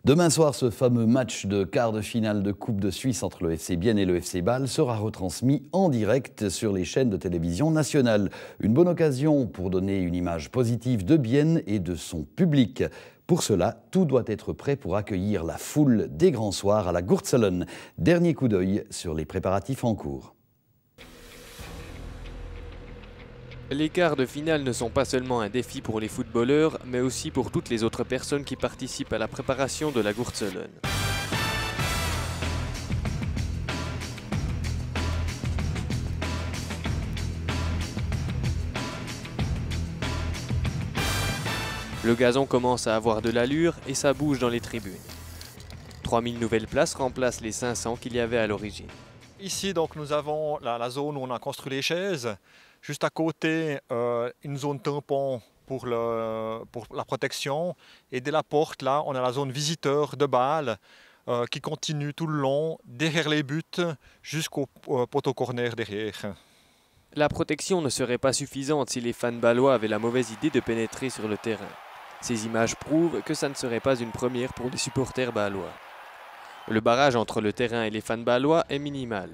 Demain soir, ce fameux match de quart de finale de Coupe de Suisse entre le FC Bienne et le FC Bâle sera retransmis en direct sur les chaînes de télévision nationales. Une bonne occasion pour donner une image positive de Bienne et de son public. Pour cela, tout doit être prêt pour accueillir la foule des grands soirs à la Gurtzelen. Dernier coup d'œil sur les préparatifs en cours. Les quarts de finale ne sont pas seulement un défi pour les footballeurs, mais aussi pour toutes les autres personnes qui participent à la préparation de la Gurtzelen. Le gazon commence à avoir de l'allure et ça bouge dans les tribunes. 3000 nouvelles places remplacent les 500 qu'il y avait à l'origine. Ici, donc, nous avons la zone où on a construit les chaises. Juste à côté, une zone tampon pour la protection. Et dès la porte, là, on a la zone visiteur de Bâle qui continue tout le long, derrière les buts, jusqu'au poteau corner derrière. La protection ne serait pas suffisante si les fans bâlois avaient la mauvaise idée de pénétrer sur le terrain. Ces images prouvent que ça ne serait pas une première pour les supporters bâlois. Le barrage entre le terrain et les fans bâlois est minimal.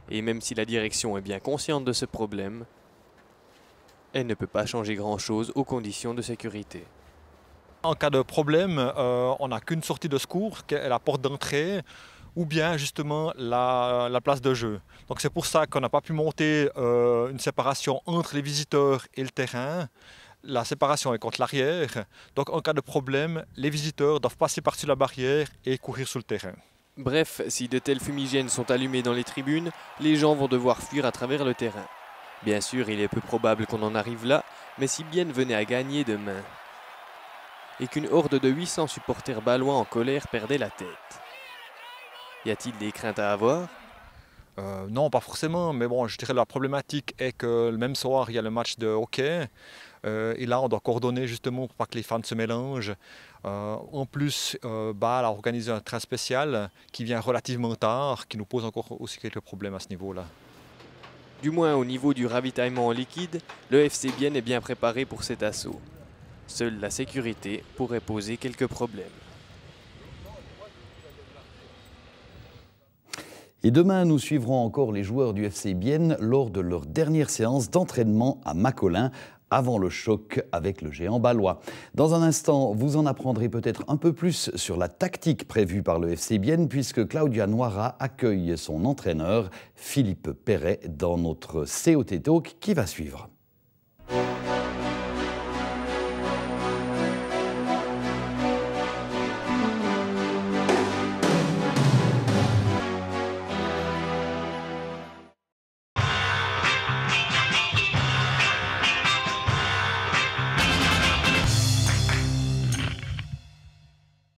Et même si la direction est bien consciente de ce problème, elle ne peut pas changer grand-chose aux conditions de sécurité. En cas de problème, on n'a qu'une sortie de secours, qui est la porte d'entrée, ou bien justement la place de jeu. Donc c'est pour ça qu'on n'a pas pu monter une séparation entre les visiteurs et le terrain. La séparation est contre l'arrière. Donc en cas de problème, les visiteurs doivent passer par-dessus la barrière et courir sur le terrain. Bref, si de tels fumigènes sont allumés dans les tribunes, les gens vont devoir fuir à travers le terrain. Bien sûr, il est peu probable qu'on en arrive là, mais si Bienne venait à gagner demain, et qu'une horde de 800 supporters bâlois en colère perdait la tête, y a-t-il des craintes à avoir ? Non, pas forcément, mais bon, je dirais la problématique est que le même soir, il y a le match de hockey. Et là, on doit coordonner justement pour pas que les fans se mélangent. En plus, Bâle a organisé un train spécial qui vient relativement tard, qui nous pose encore aussi quelques problèmes à ce niveau-là. Du moins au niveau du ravitaillement en liquide, le FC Bienne est bien préparé pour cet assaut. Seule la sécurité pourrait poser quelques problèmes. Et demain, nous suivrons encore les joueurs du FC Bienne lors de leur dernière séance d'entraînement à Macolin, avant le choc avec le géant bâlois. Dans un instant, vous en apprendrez peut-être un peu plus sur la tactique prévue par le FC Bienne, puisque Claudia Noira accueille son entraîneur, Philippe Perret, dans notre COT Talk qui va suivre.